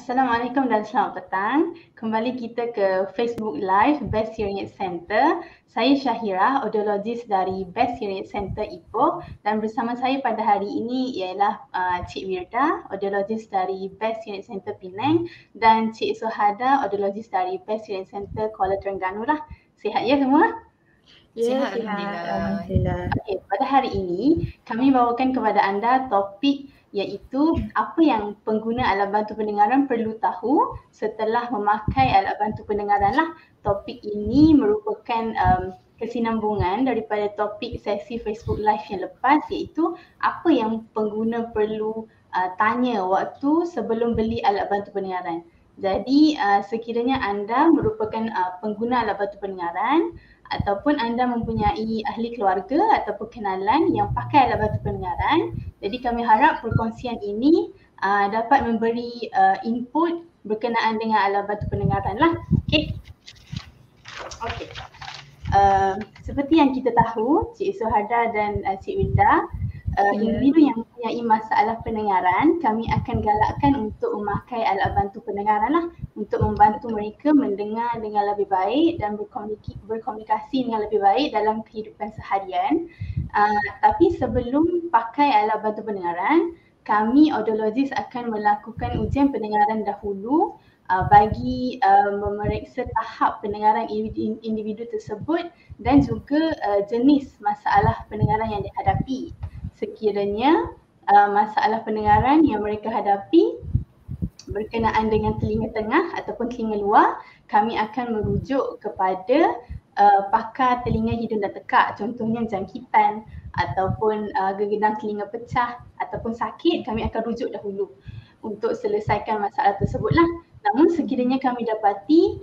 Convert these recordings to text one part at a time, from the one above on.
Assalamualaikum dan selamat petang. Kembali kita ke Facebook Live Best Hearing Aid Center. Saya Syahira, audiologis dari Best Hearing Aid Center Ipoh, dan bersama saya pada hari ini ialah Cik Wirda, audiologis dari Best Hearing Aid Center Penang, dan Cik Suhada, audiologis dari Best Hearing Aid Center Kuala Terengganu lah. Sihat ya semua? Ya, Sihat, Alhamdulillah. Okey, pada hari ini kami bawakan kepada anda topik iaitu apa yang pengguna alat bantu pendengaran perlu tahu setelah memakai alat bantu pendengaran lah. Topik ini merupakan kesinambungan daripada topik sesi Facebook Live yang lepas, iaitu apa yang pengguna perlu tanya waktu sebelum beli alat bantu pendengaran. Jadi sekiranya anda merupakan pengguna alat bantu pendengaran ataupun anda mempunyai ahli keluarga ataupun kenalan yang pakai alat bantu pendengaran, jadi kami harap perkongsian ini dapat memberi input berkenaan dengan alat bantu pendengaran lah. Okey. Seperti yang kita tahu, Cik Suhada dan Cik Wirda, individu yang mempunyai masalah pendengaran, kami akan galakkan untuk memakai alat bantu pendengaran lah, untuk membantu mereka mendengar dengan lebih baik dan berkomunikasi dengan lebih baik dalam kehidupan seharian. Tapi sebelum pakai alat bantu pendengaran, kami audiologis akan melakukan ujian pendengaran dahulu bagi memeriksa tahap pendengaran individu tersebut dan juga jenis masalah pendengaran yang dihadapi. Sekiranya masalah pendengaran yang mereka hadapi berkenaan dengan telinga tengah ataupun telinga luar, kami akan merujuk kepada pakar telinga, hidung dan tekak, contohnya jangkitan ataupun gegedang telinga pecah ataupun sakit, kami akan rujuk dahulu untuk selesaikan masalah tersebutlah. Namun sekiranya kami dapati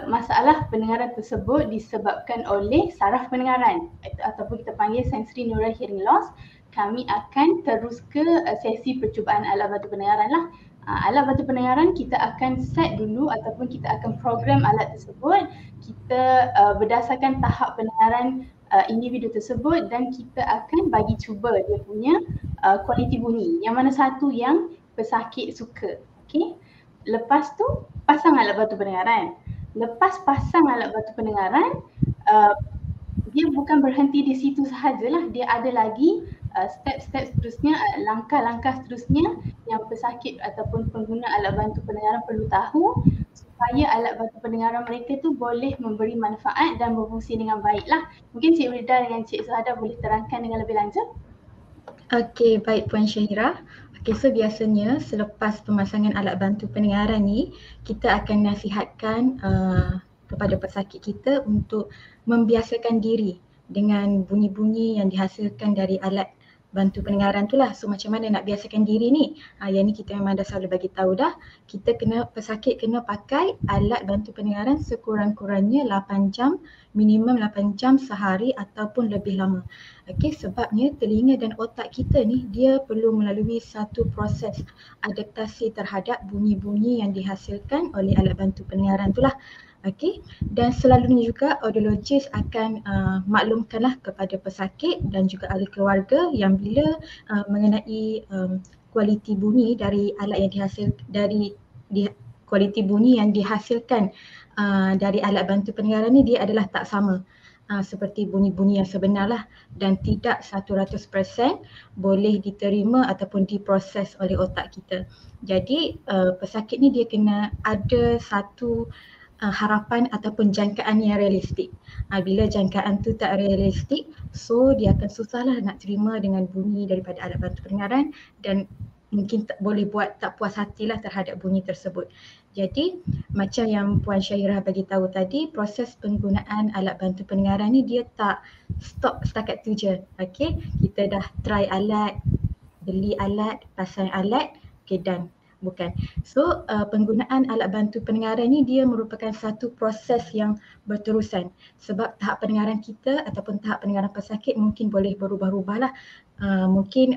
masalah pendengaran tersebut disebabkan oleh saraf pendengaran ataupun kita panggil sensory neural hearing loss, kami akan terus ke sesi percubaan alat bantu pendengaran lah. Alat bantu pendengaran kita akan set dulu ataupun kita akan program alat tersebut, kita berdasarkan tahap pendengaran individu tersebut, dan kita akan bagi cuba dia punya kualiti bunyi, yang mana satu yang pesakit suka. Okey. Lepas tu pasang alat bantu pendengaran. Lepas pasang alat bantu pendengaran, dia bukan berhenti di situ sahajalah, dia ada lagi step-step seterusnya, langkah-langkah seterusnya yang pesakit ataupun pengguna alat bantu pendengaran perlu tahu supaya alat bantu pendengaran mereka tu boleh memberi manfaat dan berfungsi dengan baiklah. Mungkin Cik Wirda dengan Cik Suhada boleh terangkan dengan lebih lanjut. Okey, baik Puan Syahira. Okey, so biasanya selepas pemasangan alat bantu pendengaran ni, kita akan nasihatkan kepada pesakit kita untuk membiasakan diri dengan bunyi-bunyi yang dihasilkan dari alat bantu pendengaran tu lah. So macam mana nak biasakan diri ni? Yang ni kita memang dah selalu bagi tahu dah. Pesakit kena pakai alat bantu pendengaran sekurang-kurangnya 8 jam, minimum 8 jam sehari ataupun lebih lama. Okey, sebabnya telinga dan otak kita ni dia perlu melalui satu proses adaptasi terhadap bunyi-bunyi yang dihasilkan oleh alat bantu pendengaran tu lah. Okey, dan selalunya juga audiologis akan maklumkanlah kepada pesakit dan juga ahli keluarga yang bila mengenai kualiti bunyi dari alat yang kualiti bunyi yang dihasilkan dari alat bantu pendengaran ni, dia adalah tak sama seperti bunyi-bunyi yang sebenar lah, dan tidak 100% boleh diterima ataupun diproses oleh otak kita. Jadi pesakit ni dia kena ada satu harapan ataupun jangkaan yang realistik. Bila jangkaan tu tak realistik, so dia akan susahlah nak terima dengan bunyi daripada alat bantu pendengaran dan mungkin boleh buat tak puas hatilah terhadap bunyi tersebut. Jadi macam yang Puan Syahira bagi tahu tadi, proses penggunaan alat bantu pendengaran ni dia tak stop setakat tu je. Okey, kita dah try alat, beli alat, pasang alat, okay done. Bukan. So penggunaan alat bantu pendengaran ni dia merupakan satu proses yang berterusan, sebab tahap pendengaran kita ataupun tahap pendengaran pesakit mungkin boleh berubah-ubah lah. Mungkin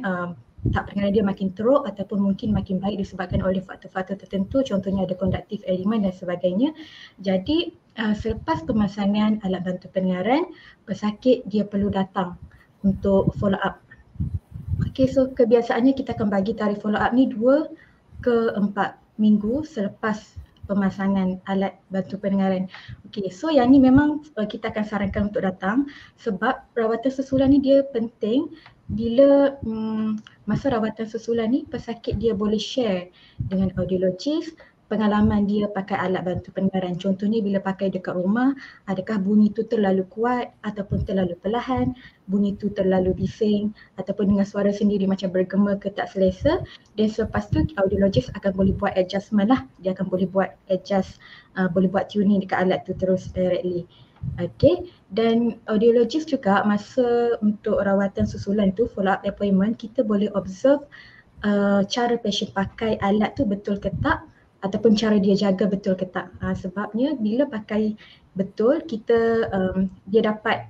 tahap pendengaran dia makin teruk ataupun mungkin makin baik disebabkan oleh faktor-faktor tertentu, contohnya ada conductive element dan sebagainya. Jadi selepas pemasangan alat bantu pendengaran, pesakit dia perlu datang untuk follow up. Okay, so kebiasaannya kita akan bagi tarikh follow up ni 2 ke 4 minggu selepas pemasangan alat bantu pendengaran. Okey, so yang ni memang kita akan sarankan untuk datang sebab rawatan susulan ni dia penting bila masa rawatan susulan ni pesakit dia boleh share dengan audiologis pengalaman dia pakai alat bantu pendengaran. Contohnya bila pakai dekat rumah, adakah bunyi tu terlalu kuat ataupun terlalu perlahan, bunyi tu terlalu bising ataupun dengan suara sendiri macam bergema ke tak selesa. Dan selepas tu audiologis akan boleh buat adjustment lah. Dia akan boleh buat adjust, boleh buat tuning dekat alat tu terus directly. Okay, dan audiologis juga masa untuk rawatan susulan tu, follow up appointment, kita boleh observe cara patient pakai alat tu betul ke tak ataupun cara dia jaga betul ke tak. Sebabnya bila pakai betul kita dia dapat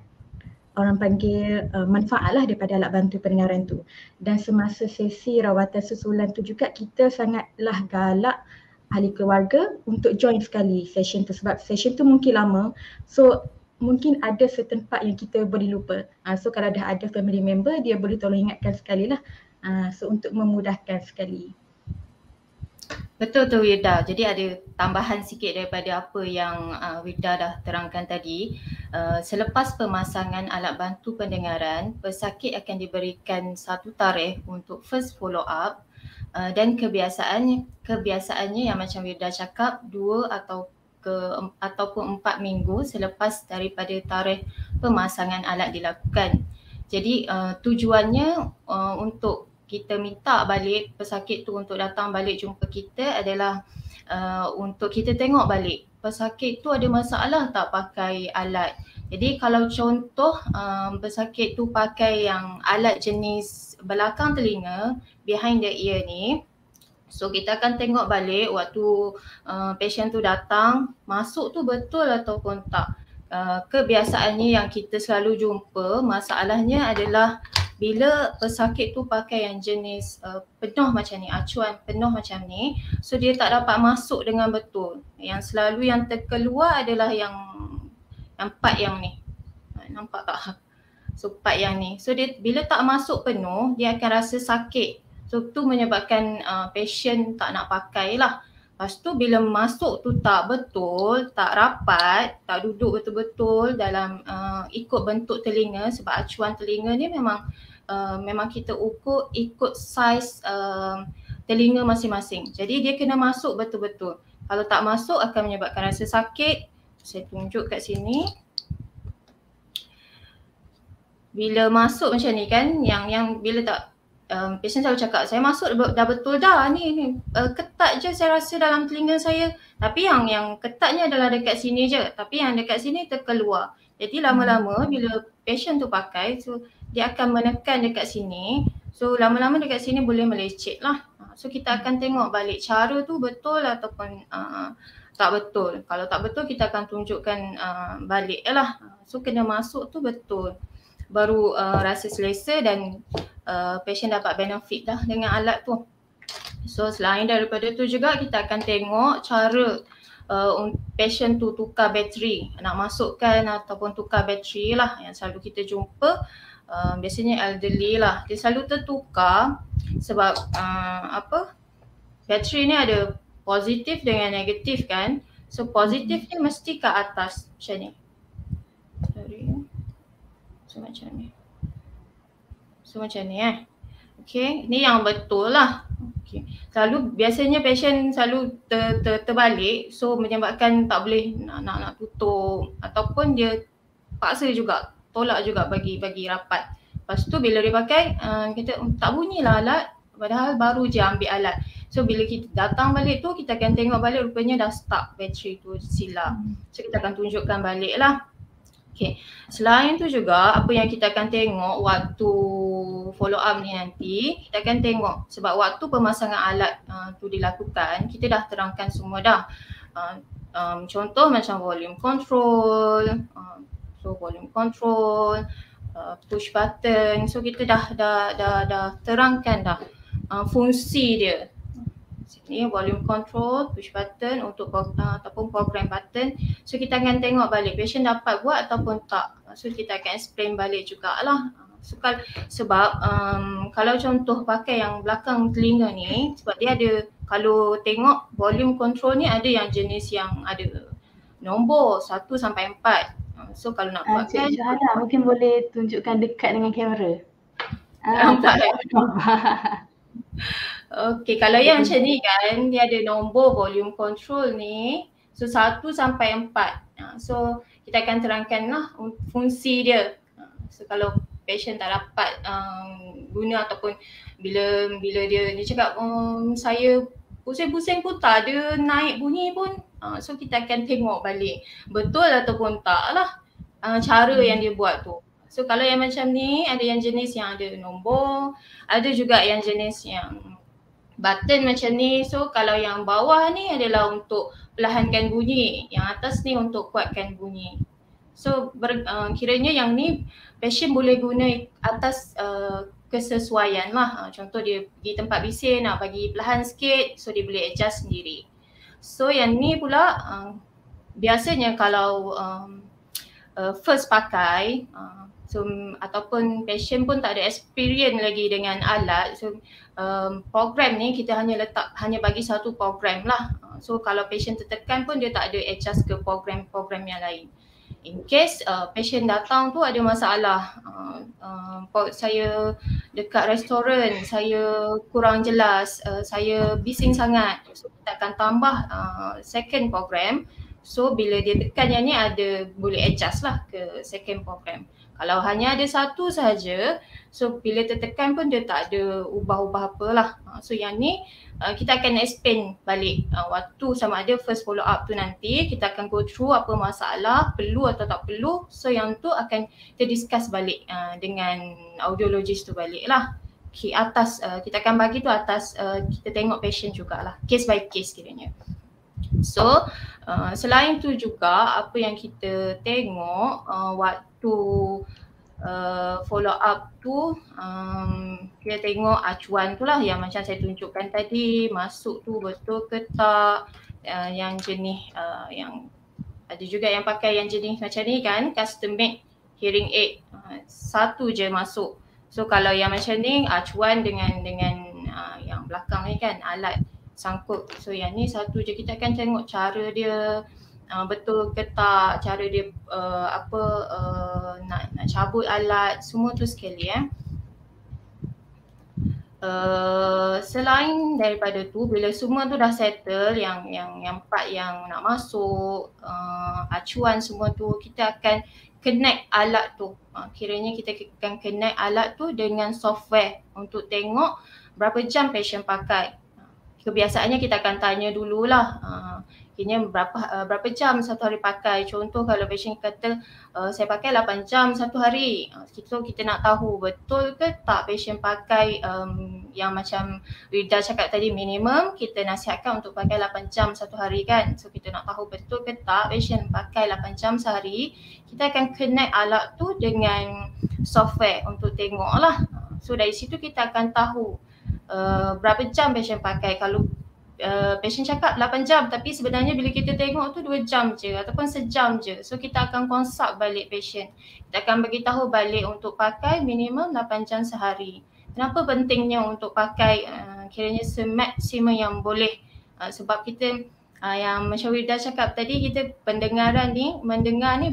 orang panggil manfaat lah daripada alat bantu pendengaran tu. Dan semasa sesi rawatan susulan tu juga kita sangatlah galak ahli keluarga untuk join sekali session tu sebab session tu mungkin lama. So mungkin ada certain part yang kita boleh lupa. So kalau dah ada family member dia boleh tolong ingatkan sekali lah. So untuk memudahkan sekali. Betul tu Wirda. Jadi ada tambahan sikit daripada apa yang Wirda dah terangkan tadi. Selepas pemasangan alat bantu pendengaran, pesakit akan diberikan satu tarikh untuk first follow up dan kebiasaannya yang macam Wirda cakap 2 ataupun 4 minggu selepas daripada tarikh pemasangan alat dilakukan. Jadi tujuannya untuk kita minta balik pesakit tu untuk datang balik jumpa kita adalah untuk kita tengok balik pesakit tu ada masalah tak pakai alat. Jadi kalau contoh pesakit tu pakai yang alat jenis belakang telinga, behind the ear ni, so kita akan tengok balik waktu patient tu datang, masuk tu betul ataupun tak. Kebiasaannya yang kita selalu jumpa, masalahnya adalah bila pesakit tu pakai yang jenis penuh macam ni, acuan penuh macam ni, so dia tak dapat masuk dengan betul. Yang selalu yang terkeluar adalah yang part yang ni. Nampak tak? So part yang ni. So dia bila tak masuk penuh, dia akan rasa sakit. So tu menyebabkan patient tak nak pakai lah. Lepas tu bila masuk tu tak betul, tak rapat, tak duduk betul-betul dalam ikut bentuk telinga, sebab acuan telinga ni memang kita ukur ikut saiz telinga masing-masing. Jadi dia kena masuk betul-betul. Kalau tak masuk akan menyebabkan rasa sakit. Saya tunjuk kat sini. Bila masuk macam ni kan, yang bila tak patient selalu cakap, saya masuk dah betul dah ni ketat je saya rasa dalam telinga saya. Tapi yang ketatnya adalah dekat sini je, tapi yang dekat sini terkeluar. Jadi lama-lama bila patient tu pakai, so dia akan menekan dekat sini. So lama-lama dekat sini boleh melecet lah. So kita akan tengok balik cara tu betul ataupun tak betul. Kalau tak betul kita akan tunjukkan balik lah. So kena masuk tu betul, baru rasa selesa dan patient dapat benefit dah dengan alat tu. So selain daripada tu juga kita akan tengok cara patient tu tukar bateri, nak masukkan ataupun tukar bateri lah yang selalu kita jumpa. Biasanya elderly lah, dia selalu tertukar sebab bateri ni ada positif dengan negatif kan. So positif ni mesti ke atas macam ni. So macam ni. So macam ni Okay, ni yang betul lah. Okay. Selalu biasanya patient selalu terbalik, so menyebabkan tak boleh nak tutup ataupun dia paksa juga, tolak juga bagi rapat. Lepas tu bila dia pakai, kita tak bunyilah alat padahal baru je ambil alat. So bila kita datang balik tu, kita akan tengok balik rupanya dah stuck bateri tu silap. So kita akan tunjukkan balik lah. Okay. Selain tu juga apa yang kita akan tengok waktu follow up ni nanti, kita akan tengok sebab waktu pemasangan alat tu dilakukan, kita dah terangkan semua dah. Contoh macam volume control, push button. So kita dah terangkan dah fungsi dia. Sini volume control, push button untuk ataupun program button. So kita akan tengok balik patient dapat buat ataupun tak. So kita akan explain balik jugalah. Sebab kalau contoh pakai yang belakang telinga ni, sebab dia ada kalau tengok volume control ni ada yang jenis yang ada nombor 1 sampai 4. So kalau nak buat kan Cik Syuhada mungkin boleh tunjukkan dekat dengan kamera. Nampak tak nampak. Okey, kalau yang macam ni kan dia ada nombor volume control ni. So 1 sampai 4. So kita akan terangkan lah fungsi dia. So kalau patient tak dapat guna ataupun bila dia cakap saya pusing-pusing pun tak ada naik bunyi pun. So kita akan tengok balik betul ataupun tak lah cara yang dia buat tu. So kalau yang macam ni ada yang jenis yang ada nombor, ada juga yang jenis yang button macam ni. So kalau yang bawah ni adalah untuk perlahankan bunyi, yang atas ni untuk kuatkan bunyi. So kiranya yang ni patient boleh guna atas kesesuaian lah. Contoh dia pergi tempat bising nak bagi perlahan sikit, so dia boleh adjust sendiri. So yang ni pula biasanya kalau first pakai ataupun patient pun tak ada experience lagi dengan alat, so program ni kita hanya bagi satu program lah. So kalau patient tertekan pun dia tak ada adjust ke program-program yang lain. In case patient datang tu ada masalah, saya dekat restoran, saya kurang jelas, saya bising sangat, so kita akan tambah second program. So bila dia tekan yang ni ada boleh adjust lah ke second program. Kalau hanya ada satu sahaja, so bila tertekan pun dia tak ada ubah-ubah apalah. So yang ni kita akan explain balik waktu sama ada first follow up tu nanti kita akan go through apa masalah, perlu atau tak perlu. So yang tu akan kita discuss balik dengan audiologist tu balik lah. Okay, atas kita akan bagi tu atas kita tengok patient jugalah, case by case kiranya. So selain tu juga apa yang kita tengok waktu follow up tu, kita tengok acuan tu lah yang macam saya tunjukkan tadi, masuk tu betul ke tak, yang jenis yang ada juga yang pakai yang jenis macam ni kan, custom made hearing aid, satu je masuk. So kalau yang macam ni acuan dengan yang belakang ni kan alat sangkut, so yang ni satu je. Kita akan tengok cara dia betul ke tak, cara dia nak cabut alat, semua tu sekali selain daripada tu, bila semua tu dah settle, yang part yang nak masuk, acuan semua tu, kita akan connect alat tu. Kiranya kita akan connect alat tu dengan software untuk tengok berapa jam patient pakai. Kebiasaannya kita akan tanya dululah, kiranya berapa jam satu hari pakai. Contoh kalau patient kata saya pakai 8 jam satu hari, so kita nak tahu betul ke tak patient pakai yang macam Rida cakap tadi, minimum kita nasihatkan untuk pakai 8 jam satu hari kan. So kita nak tahu betul ke tak patient pakai 8 jam sehari, kita akan connect alat tu dengan software untuk tengok lah. So dari situ kita akan tahu berapa jam patient pakai. Kalau patient cakap 8 jam tapi sebenarnya bila kita tengok tu 2 jam je ataupun sejam je, so kita akan consult balik patient. Kita akan bagi tahu balik untuk pakai minimum 8 jam sehari. Kenapa pentingnya untuk pakai kiranya semaksimum yang boleh, sebab kita yang macam Rida cakap tadi, kita mendengar ni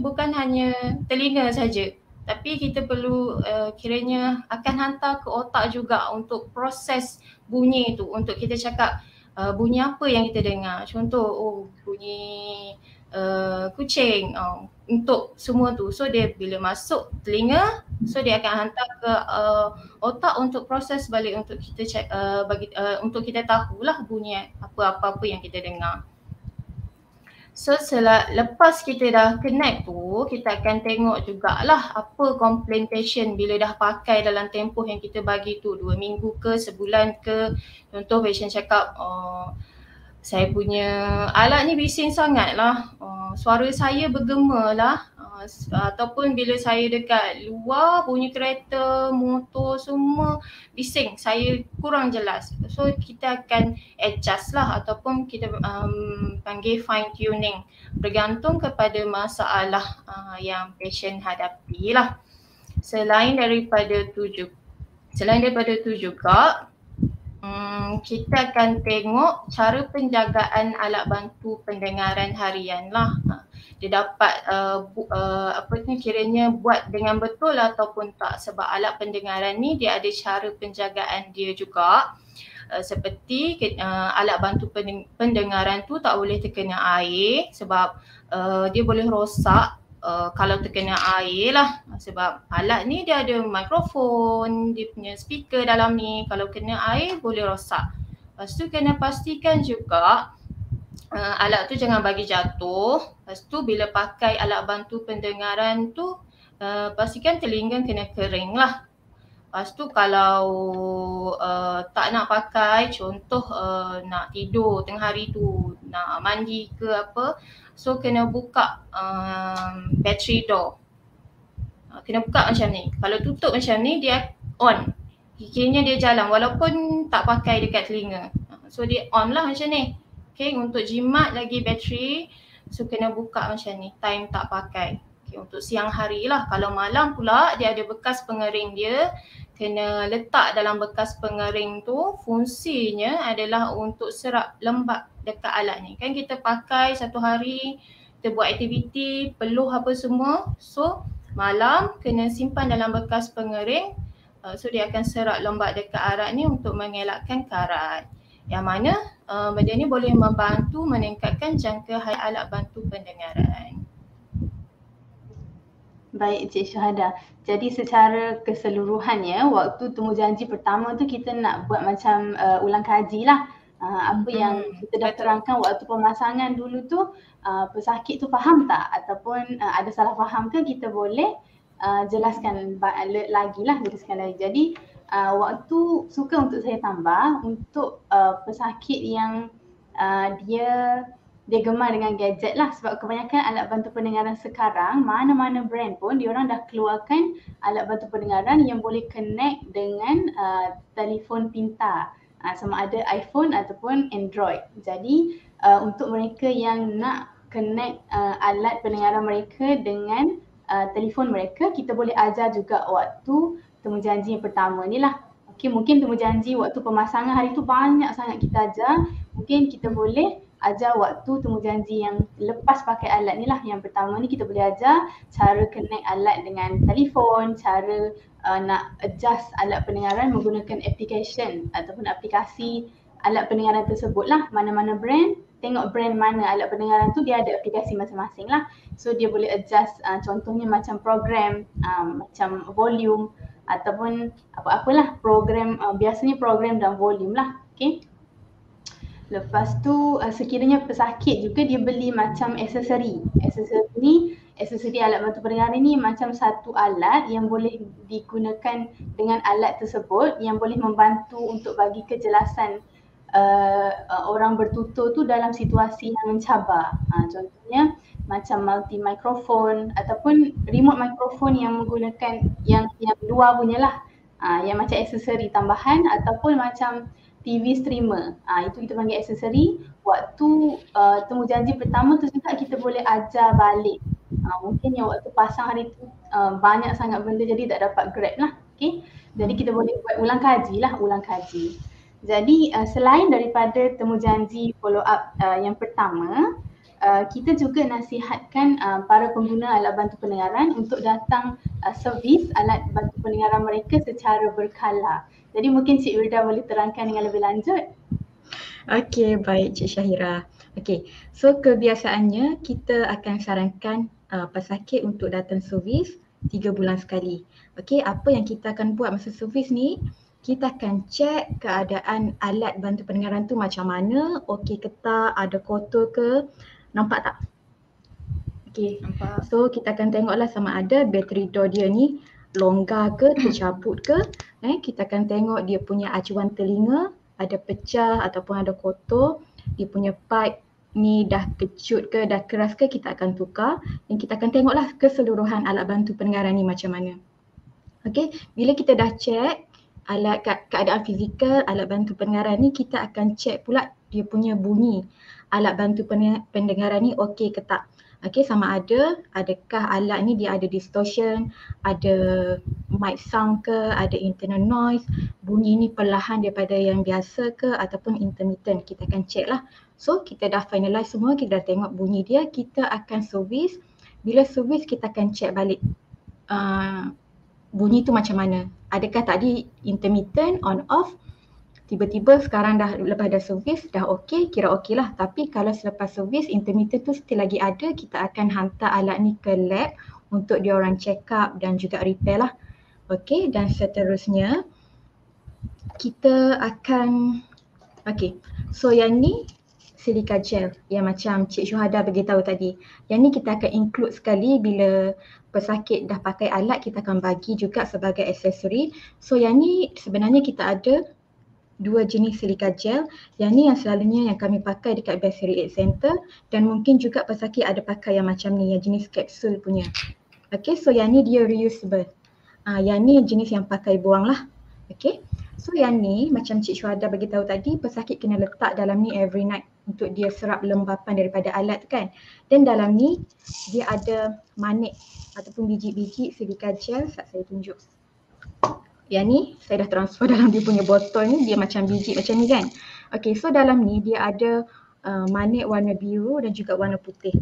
bukan hanya telinga saja, tapi kita perlu kiranya akan hantar ke otak juga untuk proses bunyi tu, untuk kita cakap bunyi apa yang kita dengar. Contoh bunyi kucing, untuk semua tu. So dia bila masuk telinga, so dia akan hantar ke otak untuk proses balik, untuk kita untuk kita tahulah bunyi apa-apa yang kita dengar. So lepas kita dah connect tu, kita akan tengok jugalah apa complaint patient bila dah pakai dalam tempoh yang kita bagi tu, 2 minggu ke, sebulan ke. Contoh patient cakap saya punya alat ni bising sangat lah, suara saya bergema lah, ataupun bila saya dekat luar bunyi kereta, motor semua bising, saya kurang jelas. So kita akan adjust lah ataupun kita panggil fine tuning, bergantung kepada masalah yang patient hadapi lah. Selain daripada tu juga kita akan tengok cara penjagaan alat bantu pendengaran harian lah. Dia dapat kiranya buat dengan betul ataupun tak, sebab alat pendengaran ni dia ada cara penjagaan dia juga. Seperti alat bantu pendengaran tu tak boleh terkena air sebab dia boleh rosak kalau terkena air lah, sebab alat ni dia ada mikrofon, dia punya speaker dalam ni, kalau kena air boleh rosak. Lepas tu kena pastikan juga alat tu jangan bagi jatuh. Lepas tu bila pakai alat bantu pendengaran tu pastikan telinga kena kering lah. Lepas tu kalau tak nak pakai, contoh nak tidur tengah hari tu, nak mandi ke apa, so kena buka battery door. Kena buka macam ni. Kalau tutup macam ni dia on. Kiranya dia jalan walaupun tak pakai dekat telinga. So dia on lah macam ni. Okay, untuk jimat lagi bateri, so kena buka macam ni, time tak pakai. Okay, untuk siang hari lah. Kalau malam pula dia ada bekas pengering dia, kena letak dalam bekas pengering tu, fungsinya adalah untuk serap lembab dekat alat ni. Kan kita pakai satu hari, kita buat aktiviti, peluh apa semua, so malam kena simpan dalam bekas pengering, so dia akan serap lembab dekat alat ni untuk mengelakkan karat. Yang mana benda ni boleh membantu meningkatkan jangka hayat alat bantu pendengaran. Baik Cik Syuhada. Jadi secara keseluruhannya, waktu temujanji pertama tu kita nak buat macam ulang kaji lah. Apa yang kita dah terangkan waktu pemasangan dulu tu, pesakit tu faham tak? Ataupun ada salah faham ke, kita boleh jelaskan lagi lah, jelaskan lagi. Jadi waktu suka untuk saya tambah untuk pesakit yang dia gemar dengan gadget lah, sebab kebanyakan alat bantu pendengaran sekarang, mana-mana brand pun diorang dah keluarkan alat bantu pendengaran yang boleh connect dengan telefon pintar, sama ada iPhone ataupun Android. Jadi untuk mereka yang nak connect alat pendengaran mereka dengan telefon mereka, kita boleh ajar juga waktu temujanji yang pertama ni lah. Okay, mungkin temujanji waktu pemasangan hari tu banyak sangat kita ajar, mungkin kita boleh ajar waktu temujanji yang lepas pakai alat ni lah. Yang pertama ni kita boleh ajar cara connect alat dengan telefon, cara nak adjust alat pendengaran menggunakan application ataupun aplikasi alat pendengaran tersebut lah. Mana-mana brand, tengok brand mana alat pendengaran tu, dia ada aplikasi masing-masing lah. So dia boleh adjust contohnya macam program, macam volume ataupun apa-apalah program, biasanya program dan volume lah. Okay. Lepas tu sekiranya pesakit juga dia beli macam aksesori. Aksesori alat bantu pendengaran ni macam satu alat yang boleh digunakan dengan alat tersebut yang boleh membantu untuk bagi kejelasan orang bertutur tu dalam situasi yang mencabar. Contohnya macam multi microphone ataupun remote microphone yang menggunakan yang luar punya lah. Yang macam aksesori tambahan ataupun macam TV streamer. Itu kita panggil aksesori. Waktu temujanji pertama tu juga kita boleh ajar balik. Mungkin yang waktu pasang hari tu banyak sangat benda jadi tak dapat grab lah. Okay? Jadi kita boleh buat ulang kaji. Jadi selain daripada temujanji follow up yang pertama, kita juga nasihatkan para pengguna alat bantu pendengaran untuk datang servis alat bantu pendengaran mereka secara berkala. Jadi mungkin Cik Wilda boleh terangkan dengan lebih lanjut. Okey, baik Cik Syahira. Okey, so kebiasaannya kita akan sarankan pesakit untuk datang servis 3 bulan sekali. Okey, apa yang kita akan buat masa servis ni, kita akan cek keadaan alat bantu pendengaran tu macam mana, okey ke tak, ada kotor ke, nampak tak? Okey, so kita akan tengoklah sama ada bateri door dia ni longgar ke, tercabut ke. Kita akan tengok dia punya acuan telinga ada pecah ataupun ada kotor, dia punya pipe ni dah kecut ke, dah keras ke, kita akan tukar dan kita akan tengoklah keseluruhan alat bantu pendengaran ni macam mana. Okey, bila kita dah cek keadaan fizikal alat bantu pendengaran ni, kita akan cek pula dia punya bunyi. alat bantu pendengaran ni okey ke tak. Okey, sama adakah alat ni dia ada distortion, ada mic sound ke, ada internal noise, bunyi ni perlahan daripada yang biasa ke ataupun intermittent. Kita akan check lah. So kita dah finalize semua, kita dah tengok bunyi dia, kita akan service. Bila service kita akan check balik bunyi tu macam mana. Adakah tadi intermittent, on off, tiba-tiba sekarang dah lepas dah servis dah okey, kira okey lah. Tapi kalau selepas servis intermittent tu still lagi ada, kita akan hantar alat ni ke lab untuk dia orang check up dan juga repair lah. Okey, dan seterusnya kita akan so yang ni silica gel yang macam Cik Syuhada beritahu tadi. Yang ni kita akan include sekali bila pesakit dah pakai alat, kita akan bagi juga sebagai aksesori. So yang ni sebenarnya kita ada 2 jenis silica gel. Yang ni yang selalunya yang kami pakai dekat Best 38 Center, dan mungkin juga pesakit ada pakai yang macam ni, yang jenis kapsul punya. Okay, so yang ni dia reusable. Yang ni jenis yang pakai buang lah. Okay, so yang ni macam Cik Syuhada beritahu tadi, pesakit kena letak dalam ni every night untuk dia serap lembapan daripada alat tu kan. Dan dalam ni dia ada manik ataupun biji-biji silica gel. Saya tunjuk. Yang ni saya dah transfer dalam dia punya botol ni, dia macam biji macam ni kan. Okay, so dalam ni dia ada manik warna biru dan juga warna putih.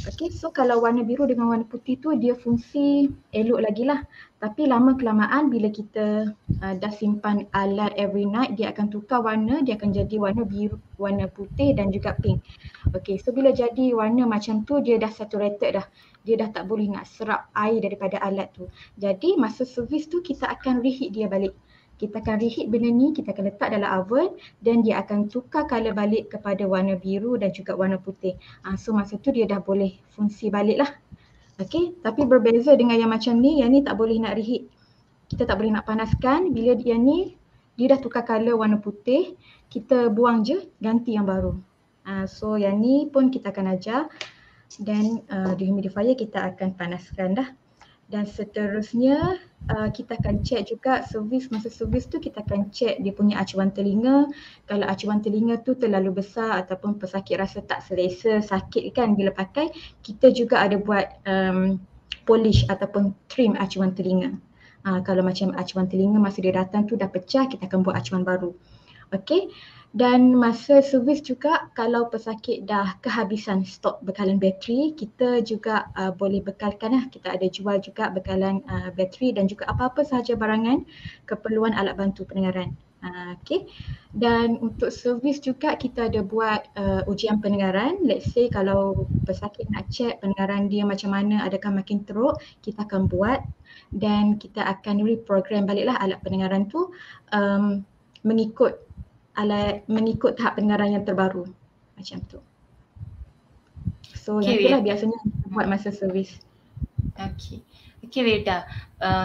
Okay, so kalau warna biru dengan warna putih tu dia fungsi elok lagi lah. Tapi lama kelamaan bila kita dah simpan alat every night, dia akan tukar warna, dia akan jadi warna biru, warna putih dan juga pink. Okay, so bila jadi warna macam tu dia dah saturated dah. Dia dah tak boleh nak serap air daripada alat tu. Jadi masa servis tu kita akan reheat dia balik. Kita akan reheat benda ni, kita akan letak dalam oven dan dia akan tukar colour balik kepada warna biru dan juga warna putih. So masa tu dia dah boleh fungsi balik lah. Okay, tapi berbeza dengan yang macam ni, yang ni tak boleh nak reheat. Kita tak boleh nak panaskan. Bila dia ni, dia dah tukar colour warna putih, kita buang je, ganti yang baru. So yang ni pun kita akan ajar. Dan dehumidifier kita akan panaskan dah. Dan seterusnya kita akan check juga servis. Masa servis tu kita akan check dia punya acuan telinga. Kalau acuan telinga tu terlalu besar ataupun pesakit rasa tak selesa, sakit kan bila pakai, kita juga ada buat polish ataupun trim acuan telinga. Kalau macam acuan telinga masa dia datang tu dah pecah, kita akan buat acuan baru. Okey. Dan masa servis juga kalau pesakit dah kehabisan stok bekalan bateri, kita juga boleh bekalkan lah. Kita ada jual juga bekalan bateri dan juga apa-apa sahaja barangan keperluan alat bantu pendengaran. Okay. Dan untuk servis juga kita ada buat ujian pendengaran. Let's say kalau pesakit nak check pendengaran dia macam mana, adakah makin teruk, kita akan buat dan kita akan reprogram baliklah alat pendengaran tu mengikut tahap pendengaran yang terbaru macam tu. So yang itulah biasanya buat masa servis. Okey Wilda.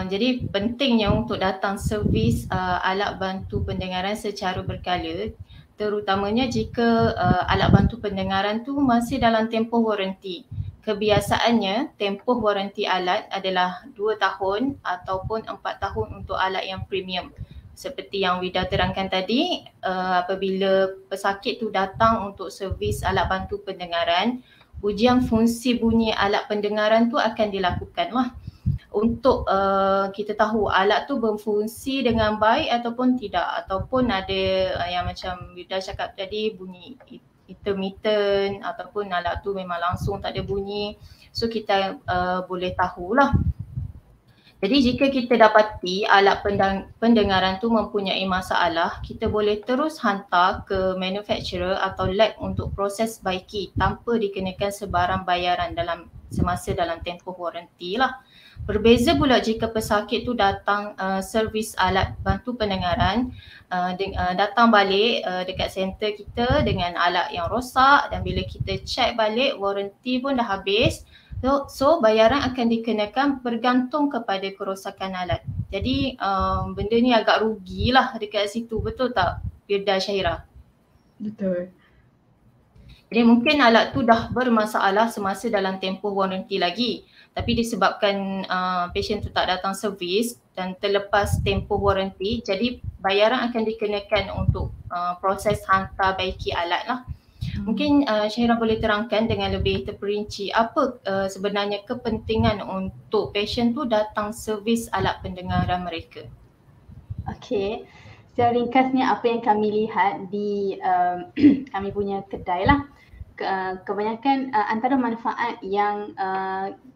Jadi pentingnya untuk datang servis alat bantu pendengaran secara berkala, terutamanya jika alat bantu pendengaran tu masih dalam tempoh waranti. Kebiasaannya tempoh waranti alat adalah 2 tahun ataupun 4 tahun untuk alat yang premium. Seperti yang Wida terangkan tadi, apabila pesakit tu datang untuk servis alat bantu pendengaran, ujian fungsi bunyi alat pendengaran tu akan dilakukan lah. Untuk kita tahu alat tu berfungsi dengan baik ataupun tidak, ataupun ada yang macam Wida cakap tadi bunyi intermittent ataupun alat tu memang langsung tak ada bunyi. So kita boleh tahulah. Jadi jika kita dapati alat pendengaran tu mempunyai masalah, kita boleh terus hantar ke manufacturer atau lab untuk proses baiki tanpa dikenakan sebarang bayaran semasa dalam tempoh waranti lah. Berbeza pula jika pesakit tu datang servis alat bantu pendengaran, datang balik dekat center kita dengan alat yang rosak, dan bila kita check balik waranti pun dah habis. So bayaran akan dikenakan bergantung kepada kerosakan alat. Jadi benda ni agak rugilah dekat situ, betul tak Wilda Syahira? Betul. Jadi mungkin alat tu dah bermasalah semasa dalam tempoh waranti lagi, tapi disebabkan pasien tu tak datang servis dan terlepas tempoh waranti, jadi bayaran akan dikenakan untuk proses hantar baiki alat lah. Mungkin Syairah boleh terangkan dengan lebih terperinci apa sebenarnya kepentingan untuk pasien tu datang servis alat pendengaran mereka. Okey, secara ringkasnya apa yang kami lihat di kami punya kedai lah, kebanyakan antara manfaat yang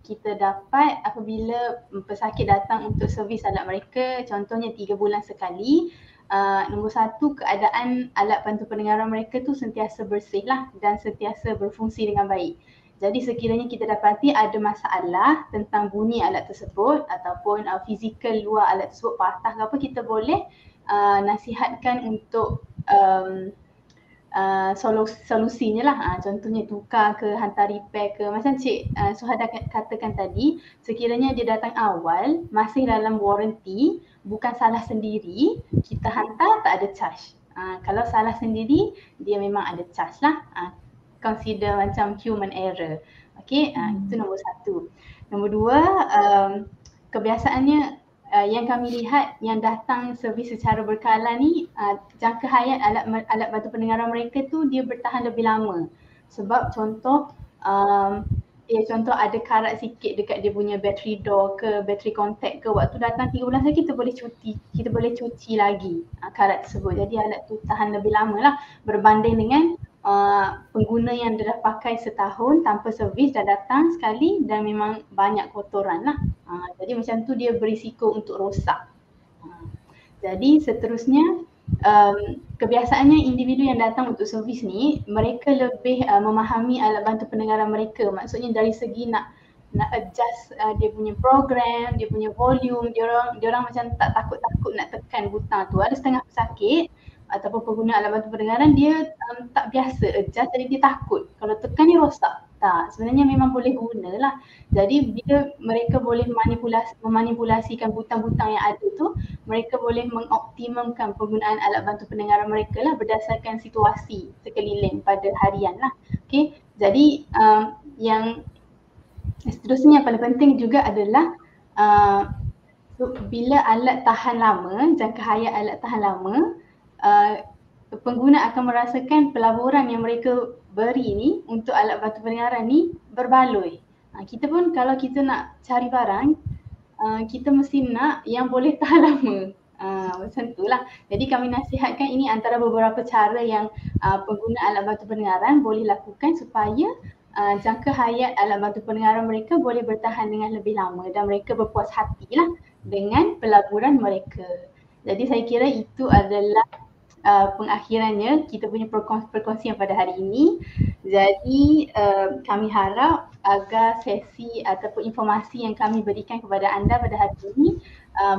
kita dapat apabila pesakit datang untuk servis alat mereka, contohnya 3 bulan sekali. Nombor satu, keadaan alat bantu pendengaran mereka tu sentiasa bersih lah dan sentiasa berfungsi dengan baik. Jadi sekiranya kita dapati ada masalah tentang bunyi alat tersebut ataupun fizikal luar alat tersebut patah ke apa, kita boleh nasihatkan untuk solusinya lah. Contohnya tukar ke, hantar repair ke. Macam Cik Suhada katakan tadi, sekiranya dia datang awal, masih dalam warranty, bukan salah sendiri, kita hantar tak ada charge. Kalau salah sendiri, dia memang ada charge lah. Consider macam human error. Okay, itu nombor satu. Nombor dua, kebiasaannya yang kami lihat yang datang servis secara berkala ni, jangka hayat alat bantu pendengaran mereka tu dia bertahan lebih lama. Sebab contoh contoh ada karat sikit dekat dia punya battery door ke, battery contact ke, waktu datang 3 bulan lagi kita boleh cuci lagi karat tersebut. Jadi alat tu tahan lebih lama lah berbanding dengan pengguna yang dah pakai setahun tanpa servis, dah datang sekali dan memang banyak kotoran lah. Jadi macam tu dia berisiko untuk rosak. Jadi seterusnya kebiasaannya individu yang datang untuk servis ni, mereka lebih memahami alat bantu pendengaran mereka. Maksudnya dari segi nak adjust dia punya program, dia punya volume, dia orang macam tak takut-takut nak tekan butang tu. Ada setengah pesakit ataupun pengguna alat bantu pendengaran dia tak biasa adjust, jadi dia takut kalau tekan ni rosak. Tak, sebenarnya memang boleh guna lah. Jadi bila mereka boleh memanipulasikan butang-butang yang ada tu, mereka boleh mengoptimumkan penggunaan alat bantu pendengaran mereka lah berdasarkan situasi sekeliling pada harian lah. Okay, jadi yang seterusnya yang paling penting juga adalah bila alat tahan lama, jangka hayat alat tahan lama, pengguna akan merasakan pelaburan yang mereka beri ni untuk alat bantu pendengaran ni berbaloi. Kita pun kalau kita nak cari barang, kita mesti nak yang boleh tahan lama. Macam tu lah. Jadi kami nasihatkan ini antara beberapa cara yang pengguna alat bantu pendengaran boleh lakukan supaya jangka hayat alat bantu pendengaran mereka boleh bertahan dengan lebih lama dan mereka berpuas hati lah dengan pelaburan mereka. Jadi saya kira itu adalah pengakhirannya kita punya perkongsian pada hari ini. Jadi kami harap agar sesi ataupun informasi yang kami berikan kepada anda pada hari ini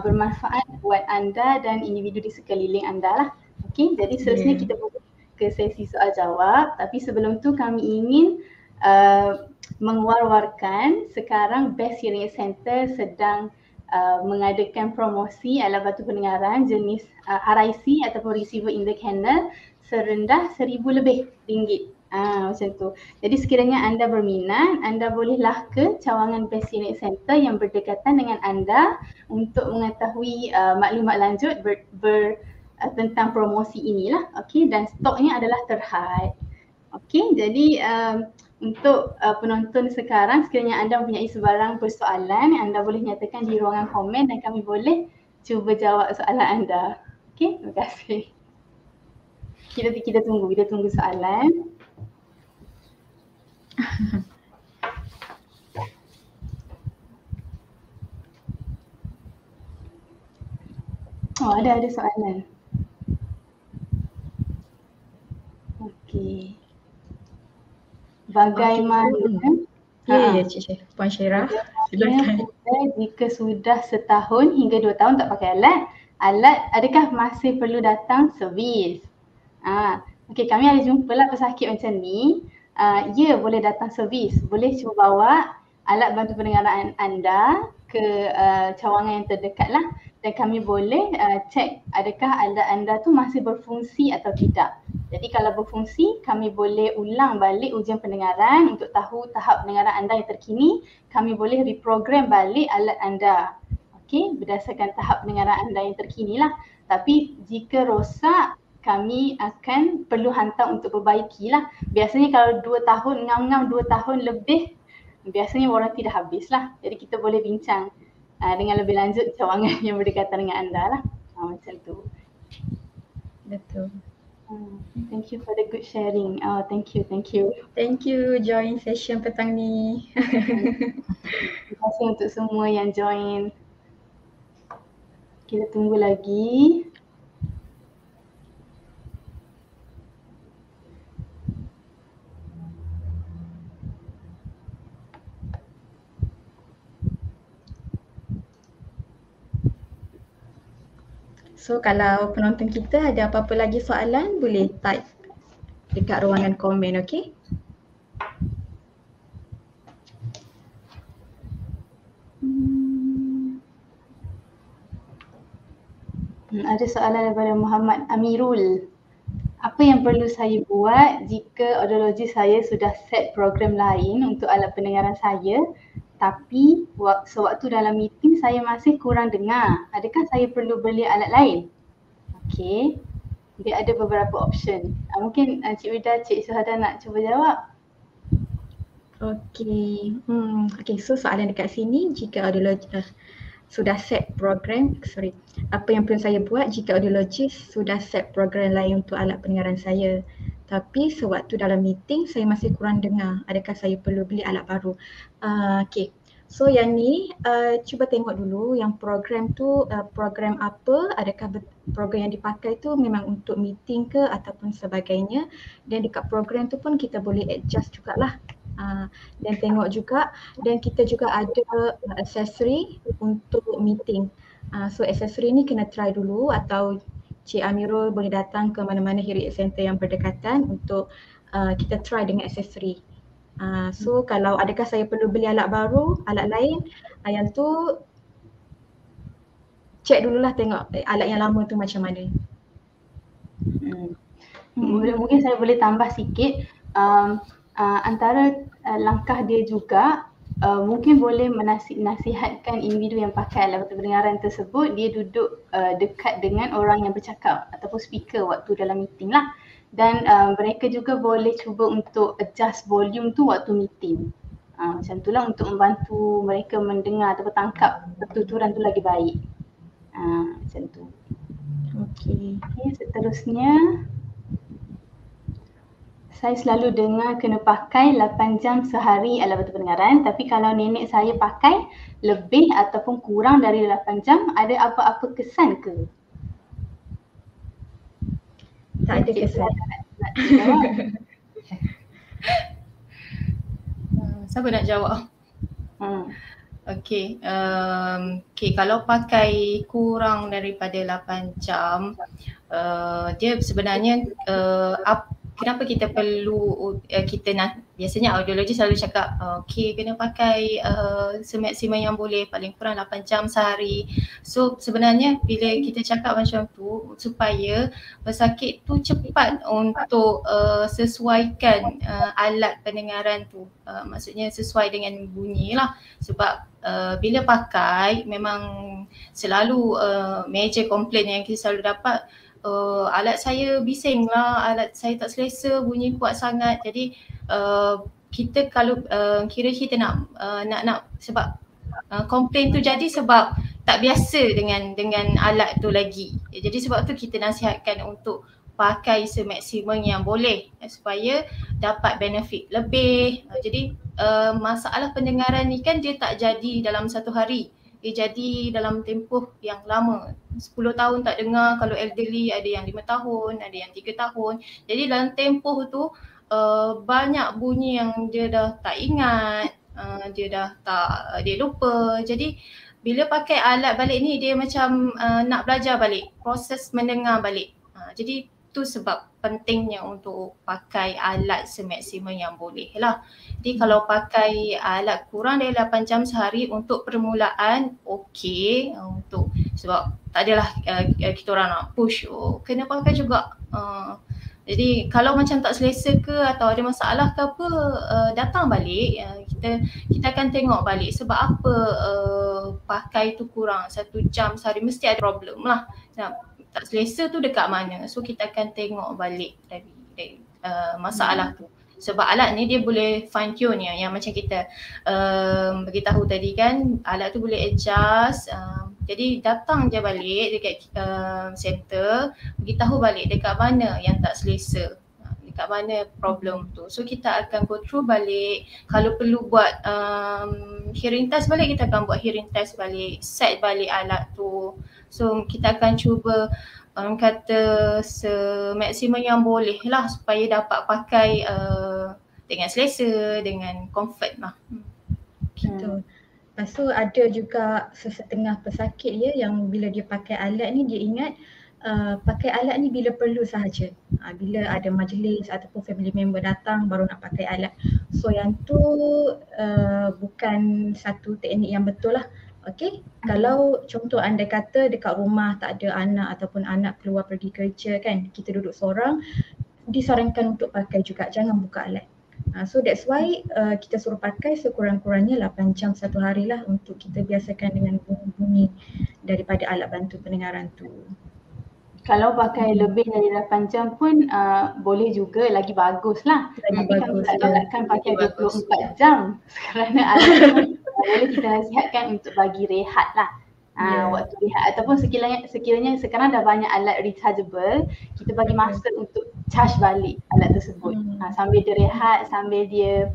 bermanfaat buat anda dan individu di sekeliling anda lah. Okey, jadi seterusnya kita boleh ke sesi soal jawab, tapi sebelum tu kami ingin mengwar-warkan sekarang Best Hearing Aid Center sedang mengadakan promosi alat bantu pendengaran jenis RIC ataupun receiver in the kennel serendah RM1,000 lebih. Macam tu. Jadi sekiranya anda berminat, anda bolehlah ke cawangan Best Hearing Aid Center yang berdekatan dengan anda untuk mengetahui maklumat lanjut tentang promosi inilah. Okey, dan stoknya adalah terhad. Okey, jadi untuk penonton sekarang, sekiranya anda mempunyai sebarang persoalan, anda boleh nyatakan di ruangan komen dan kami boleh cuba jawab soalan anda. Okey, terima kasih. Kita tunggu soalan. Oh, ada soalan. Okey. Bagaimana? Ya, Cik Puan Syairah, silakan. Jika sudah setahun hingga 2 tahun tak pakai alat adakah masih perlu datang servis? Okey, kami ada jumpalah pesakit macam ni. Ya, boleh datang servis. Boleh cuba bawa alat bantu pendengaran anda ke cawangan yang terdekat lah, dan kami boleh cek adakah alat anda tu masih berfungsi atau tidak. Jadi kalau berfungsi, kami boleh ulang balik ujian pendengaran untuk tahu tahap pendengaran anda yang terkini. Kami boleh reprogram balik alat anda, okey, berdasarkan tahap pendengaran anda yang terkini lah. Tapi jika rosak, kami akan perlu hantar untuk perbaiki lah. Biasanya kalau 2 tahun, ngam-ngam 2 tahun lebih, biasanya waranti dah habis lah. Jadi kita boleh bincang dengan lebih lanjut cawangan yang berdekatan dengan anda lah. Macam tu. Betul. Thank you for the good sharing. Thank you. Thank you join session petang ni. Terima kasih untuk semua yang join. Kita tunggu lagi. So kalau penonton kita ada apa-apa lagi soalan, boleh type dekat ruangan komen, okey? Ada soalan daripada Muhammad Amirul. Apa yang perlu saya buat jika audiologis saya sudah set program lain untuk alat pendengaran saya, tapi sewaktu dalam meeting saya masih kurang dengar? Adakah saya perlu beli alat lain? Okey, dia ada beberapa option. Mungkin Cik Wida, Cik Suhada nak cuba jawab. Okey. Okey, so soalan dekat sini, jika audiologis sudah set program, apa yang perlu saya buat jika audiologis sudah set program lain untuk alat pendengaran saya, tapi sewaktu dalam meeting saya masih kurang dengar, adakah saya perlu beli alat baru? Okey, so yang ni cuba tengok dulu yang program tu program apa, adakah program yang dipakai tu memang untuk meeting ke ataupun sebagainya, dan dekat program tu pun kita boleh adjust jugalah. Dan tengok juga, dan kita juga ada aksesori untuk meeting. So aksesori ni kena try dulu, atau Cik Amirul boleh datang ke mana-mana hearing aid center yang berdekatan untuk kita try dengan aksesori. So kalau adakah saya perlu beli alat baru, alat lain, yang tu check dululah, tengok alat yang lama tu macam mana. Mungkin saya boleh tambah sikit. Antara langkah dia juga mungkin boleh nasihatkan individu yang pakai alat bantu pendengaran tersebut, dia duduk dekat dengan orang yang bercakap ataupun speaker waktu dalam meeting lah, dan mereka juga boleh cuba untuk adjust volume tu waktu meeting. Macam tu lah untuk membantu mereka mendengar atau tangkap pertuturan tu lagi baik. Macam tu. Okey, seterusnya, saya selalu dengar kena pakai 8 jam sehari alat bantu pendengaran, tapi kalau nenek saya pakai lebih ataupun kurang dari 8 jam, ada apa-apa kesan ke? Tak ada kesan. Siapa nak jawab? Okey, kalau pakai kurang daripada 8 jam, dia sebenarnya kenapa kita perlu, biasanya audiologis selalu cakap kena pakai semaksimum yang boleh, paling kurang 8 jam sehari. So sebenarnya bila kita cakap macam tu, supaya pesakit tu cepat untuk sesuaikan alat pendengaran tu, maksudnya sesuai dengan bunyi lah. Sebab bila pakai memang selalu major complaint yang kita selalu dapat, alat saya bising lah, alat saya tak selesa, bunyi kuat sangat. Jadi kita kalau kira kita nak sebab komplain tu jadi sebab tak biasa dengan alat tu lagi. Jadi sebab tu kita nasihatkan untuk pakai semaksimum yang boleh supaya dapat benefit lebih. Jadi masalah pendengaran ni kan dia tak jadi dalam satu hari. Dia jadi dalam tempoh yang lama. 10 tahun tak dengar, kalau elderly ada yang 5 tahun, ada yang 3 tahun. Jadi dalam tempoh tu banyak bunyi yang dia dah tak ingat, dia lupa. Jadi bila pakai alat balik ni, dia macam nak belajar balik, proses mendengar balik. Jadi tu sebab pentingnya untuk pakai alat semaksimum yang boleh lah. Jadi kalau pakai alat kurang dari 8 jam sehari untuk permulaan, okey, untuk sebab tak adalah kita orang nak push, kena pakai juga. Jadi kalau macam tak selesa ke atau ada masalah ke apa, datang balik, kita akan tengok balik sebab apa pakai tu kurang 1 jam sehari, mesti ada problem lah. tak selesa tu dekat mana. So kita akan tengok balik dari masalah tu. Sebab alat ni dia boleh fine tune yang macam kita beritahu tadi kan, alat tu boleh adjust. Jadi datang je balik dekat center, beritahu balik dekat mana yang tak selesa, dekat mana problem tu. So kita akan go through balik. Kalau perlu buat hearing test balik, kita akan buat hearing test balik, set balik alat tu. So kita akan cuba orang kata semaksimum yang boleh lah supaya dapat pakai dengan selesa, dengan comfort lah. Gitu. Lepas tu ada juga sesetengah pesakit yang bila dia pakai alat ni dia ingat pakai alat ni bila perlu sahaja. Bila ada majlis ataupun family member datang baru nak pakai alat. So yang tu bukan satu teknik yang betul lah. Okey, kalau contoh anda kata dekat rumah tak ada anak ataupun anak keluar pergi kerja kan, kita duduk seorang, disarankan untuk pakai juga, jangan buka alat. So that's why kita suruh pakai sekurang-kurangnya 8 jam satu hari lah untuk kita biasakan dengan bunyi daripada alat bantu pendengaran tu. Kalau pakai lebih dari 8 jam pun boleh juga, lagi bagus lah. Lagi Tapi bagus, kami tak galakkan pakai 24 jam kerana alat tu boleh kita nasihatkan untuk bagi rehat lah. Waktu rehat ataupun sekiranya sekarang dah banyak alat rechargeable, kita bagi masa untuk charge balik alat tersebut. Sambil dia rehat, sambil dia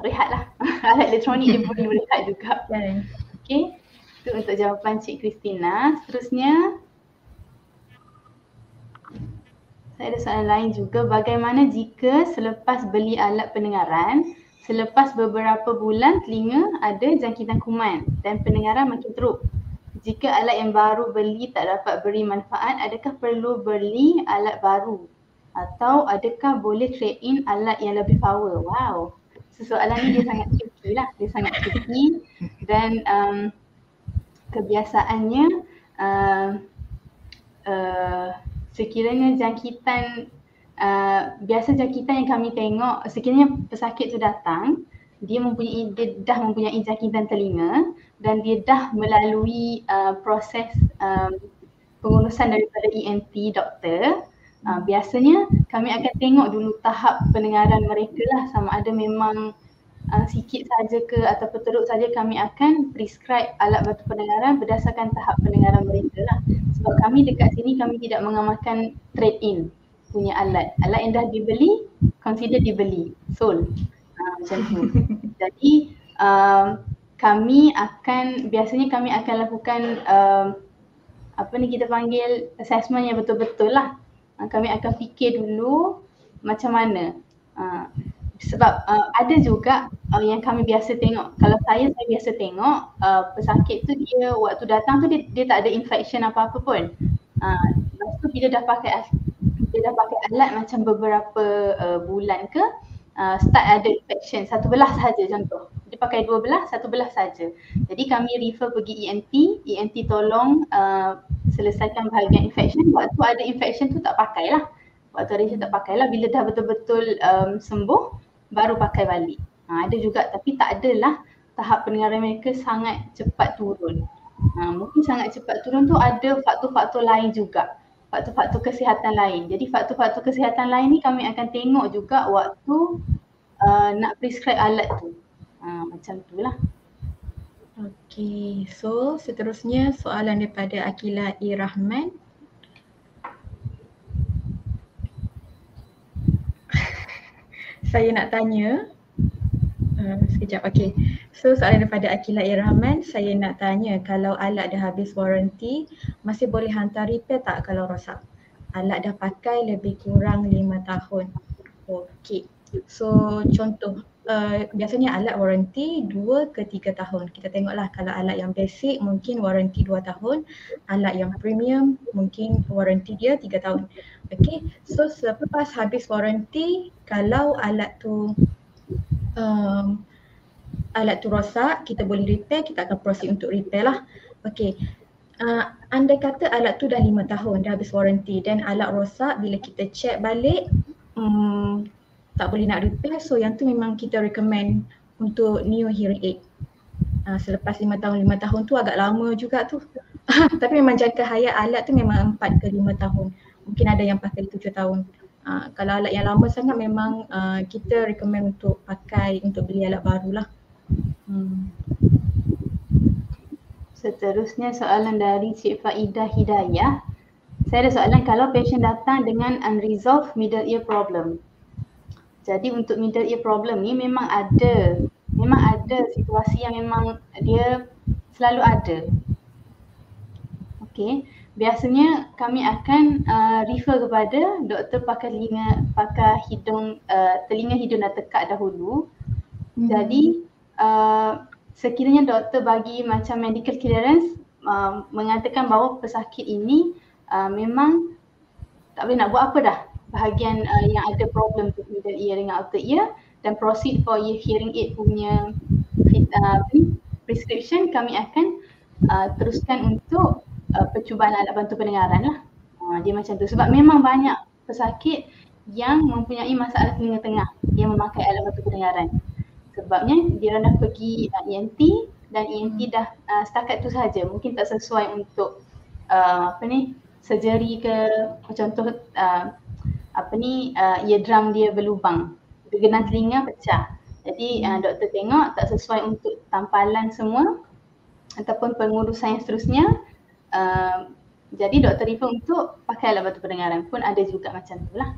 rehat lah. Alat elektronik dia boleh berehat juga. Okay, itu untuk jawapan Cik Christina. Seterusnya, saya ada soalan lain juga. Bagaimana jika selepas beli alat pendengaran, selepas beberapa bulan telinga ada jangkitan kuman dan pendengaran makin teruk? Jika alat yang baru beli tak dapat beri manfaat, adakah perlu beli alat baru? Atau adakah boleh trade in alat yang lebih power? Wow, soalan ni dia sangat tricky lah. Dia sangat tricky dan kebiasaannya sekiranya jangkitan biasa jangkitan yang kami tengok, sekiranya pesakit tu datang, dia dah mempunyai jangkitan telinga dan dia dah melalui proses pengurusan daripada ENT doktor. Biasanya kami akan tengok dulu tahap pendengaran mereka lah, sama ada memang sikit saja ke ataupun teruk saja. Kami akan prescribe alat bantu pendengaran berdasarkan tahap pendengaran mereka lah. Sebab kami dekat sini kami tidak mengamalkan trade in punya alat. Alat yang dah dibeli, consider dibeli, sold. Macam tu. Jadi biasanya kami akan lakukan kita panggil assessment yang betul-betul lah. Kami akan fikir dulu macam mana. Sebab ada juga yang kami biasa tengok. Kalau saya biasa tengok pesakit tu dia waktu datang tu dia tak ada infection apa-apa pun. Lepas tu bila dah pakai alat macam beberapa bulan ke, start ada infection satu belah saja contoh. Dia pakai dua belah, satu belah saja. Jadi kami refer pergi ENT tolong selesaikan bahagian infection. Waktu ada infection tu tak pakailah. Bila dah betul-betul sembuh baru pakai balik. Ada juga, tapi tak adalah tahap pendengaran mereka sangat cepat turun. Mungkin sangat cepat turun tu ada faktor-faktor lain juga. Faktor-faktor kesihatan lain. Jadi faktor-faktor kesihatan lain ni kami akan tengok juga waktu nak prescribe alat tu. Macam tu lah. Okay, so seterusnya soalan daripada Akila E. Rahman. Saya nak tanya, sekejap, okay. So soalan daripada Akila E. Rahman, saya nak tanya kalau alat dah habis warranty, masih boleh hantar repair tak kalau rosak? Alat dah pakai lebih kurang 5 tahun. Okay, so contoh, biasanya alat warranty 2 ke 3 tahun. Kita tengoklah, kalau alat yang basic mungkin warranty 2 tahun, alat yang premium mungkin warranty dia 3 tahun. Okay, so selepas habis warranty, kalau alat tu rosak, kita boleh repair, kita akan proceed untuk repair lah. Okay, andai kata alat tu dah 5 tahun, dah habis warranty dan alat rosak, bila kita check balik tak boleh nak repair, so yang tu memang kita recommend untuk new hearing aid. Selepas 5 tahun tu agak lama juga tu. Tapi memang jangka hayat alat tu memang 4 ke 5 tahun. Mungkin ada yang pakai 7 tahun. Kalau alat yang lama sangat memang kita recommend untuk pakai, untuk beli alat barulah. Seterusnya soalan dari Cik Faidah Hidayah. Saya ada soalan, kalau pasien datang dengan unresolved middle ear problem. Jadi untuk middle ear problem ni memang ada situasi yang memang dia selalu ada. Okey, biasanya kami akan refer kepada doktor pakar telinga hidung dan tekak dahulu. Jadi sekiranya doktor bagi macam medical clearance mengatakan bahawa pesakit ini memang tak boleh nak buat apa dah bahagian yang ada problem tu, middle ear dengan outer ear, dan proceed for hearing aid punya prescription, kami akan teruskan untuk percubaan alat bantu pendengaran lah. Dia macam tu, sebab memang banyak pesakit yang mempunyai masalah telinga tengah yang memakai alat bantu pendengaran. Sebabnya dia dah pergi ENT dan ENT dah setakat tu saja, mungkin tak sesuai untuk surgery ke, contoh eardrum dia berlubang, gegenang telinga pecah. Jadi doktor tengok tak sesuai untuk tampalan semua ataupun pengurusan yang seterusnya, jadi doktor refer untuk pakai alat bantu pendengaran pun ada juga macam tu lah.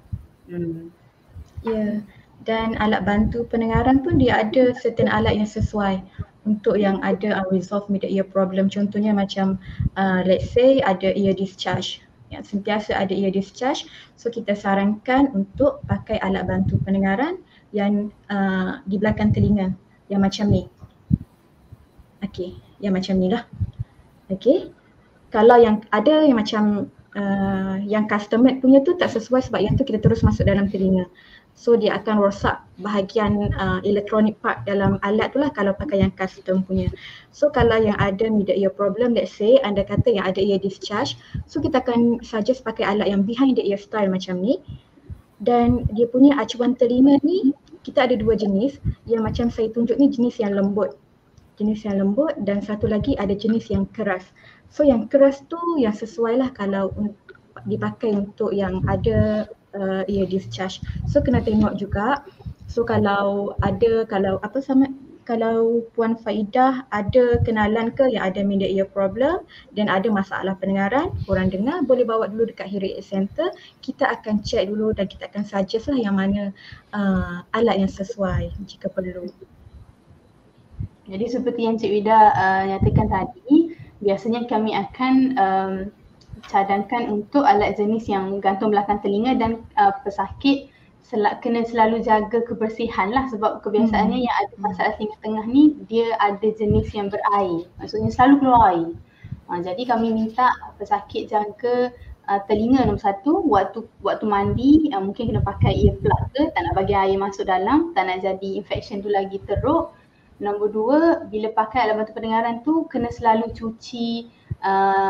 Ya, dan alat bantu pendengaran pun dia ada certain alat yang sesuai untuk yang ada unresolved middle ear problem. Contohnya macam let's say ada ear discharge, yang sentiasa ada ear discharge, so kita sarankan untuk pakai alat bantu pendengaran yang di belakang telinga yang macam ni. Okey, yang macam ni lah. Okey, kalau yang ada yang macam yang custom made punya tu tak sesuai, sebab yang tu kita terus masuk dalam telinga, so dia akan rosak bahagian electronic part dalam alat tu lah kalau pakai yang custom punya. So kalau yang ada middle ear problem, let's say anda kata yang ada ear discharge, so kita akan suggest pakai alat yang behind the ear style macam ni. Dan dia punya acuan telinga ni kita ada dua jenis, yang macam saya tunjuk ni jenis yang lembut, dan satu lagi ada jenis yang keras. So yang keras tu yang sesuai lah kalau dipakai untuk yang ada ear discharge. So kena tengok juga. So kalau Puan Faidah ada kenalan ke yang ada middle ear problem dan ada masalah pendengaran, kurang dengar, boleh bawa dulu dekat hearing aid center. Kita akan check dulu dan kita akan suggest lah yang mana alat yang sesuai jika perlu. Jadi seperti yang Cik Wida nyatakan tadi, biasanya kami akan cadangkan untuk alat jenis yang gantung belakang telinga, dan pesakit kena selalu jaga kebersihan lah, sebab kebiasaannya yang ada masalah telinga tengah ni dia ada jenis yang berair, maksudnya selalu keluar air. Jadi kami minta pesakit jaga telinga nombor satu, waktu mandi mungkin kena pakai earplug ke, tak nak bagi air masuk dalam, tak nak jadi infection tu lagi teruk. Nombor dua, bila pakai alat bantu pendengaran tu kena selalu cuci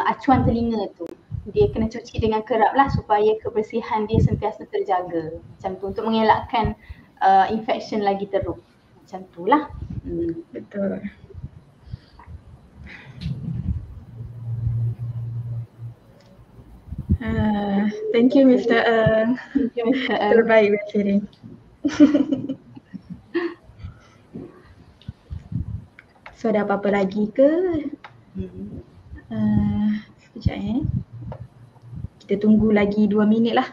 acuan telinga tu. Dia kena cuci dengan kerap lah supaya kebersihan dia sentiasa terjaga. Macam tu, untuk mengelakkan infection lagi teruk. Macam tu lah. Betul. Thank you Mr. Eng. Thank you Mr. Eng. Terbaik berkirim. So ada apa-apa lagi ke? Sekejap kita tunggu lagi 2 minit lah.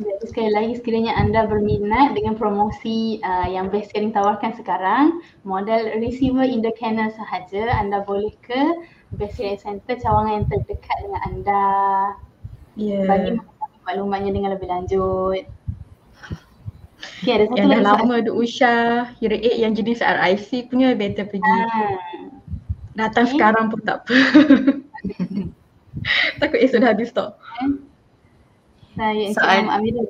Jadi sekali lagi, sekiranya anda berminat dengan promosi yang Best Caring tawarkan sekarang, modal receiver in the canal sahaja, anda boleh ke Best Caring Center cawangan yang terdekat dengan anda. Bagi maklumatnya dengan lebih lanjut. Okay, ada satu yang lagi dah lama duk usah hearing aid yang jenis RIC punya, better pergi Datang sekarang pun tak apa. Takut esok dah habis stok. Saya Encik Soal- Muhammad Amirul.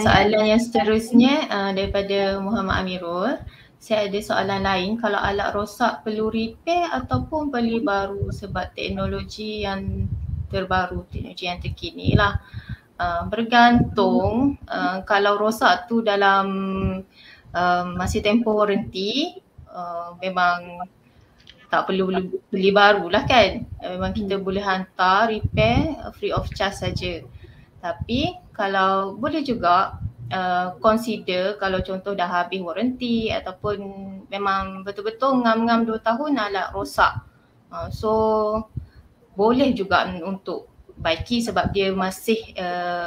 Soalan yang seterusnya daripada Muhammad Amirul. Saya ada soalan lain, kalau alat rosak perlu repair ataupun beli baru sebab teknologi yang terbaru, teknologi yang terkini lah. Bergantung, kalau rosak tu dalam masih tempoh warranty, memang tak perlu beli baru lah kan. Memang kita boleh hantar repair free of charge saja. Tapi kalau boleh juga consider kalau contoh dah habis warranty ataupun memang betul-betul ngam-ngam 2 tahun alat rosak. So boleh juga untuk baiki sebab dia masih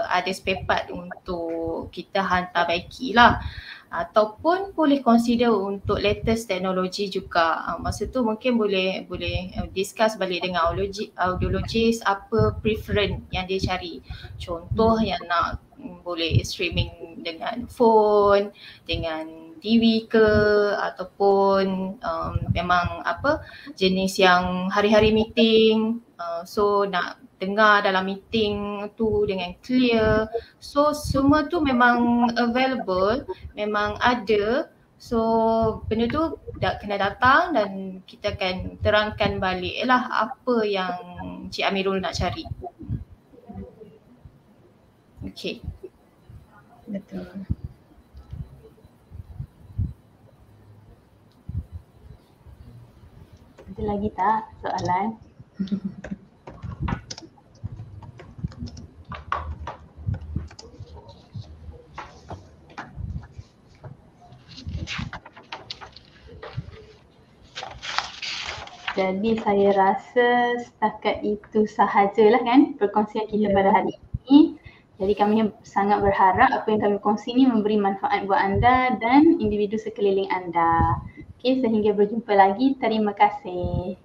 ada spare part untuk kita hantar baiki lah. Ataupun boleh consider untuk latest teknologi juga. Masa tu mungkin boleh discuss balik dengan audiologist apa preference yang dia cari. Contoh yang nak boleh streaming dengan phone, dengan TV ke, ataupun memang jenis yang hari-hari meeting, so nak dengar dalam meeting tu dengan clear. So semua tu memang available, memang ada. So benda tu kena datang dan kita akan terangkan balik lah apa yang Cik Amirul nak cari. Okay. Betul. Ada lagi tak soalan? Jadi saya rasa setakat itu sahajalah kan perkongsian kita pada hari ini. Jadi kami sangat berharap apa yang kami kongsi ini memberi manfaat buat anda dan individu sekeliling anda. Okey, sehingga berjumpa lagi. Terima kasih.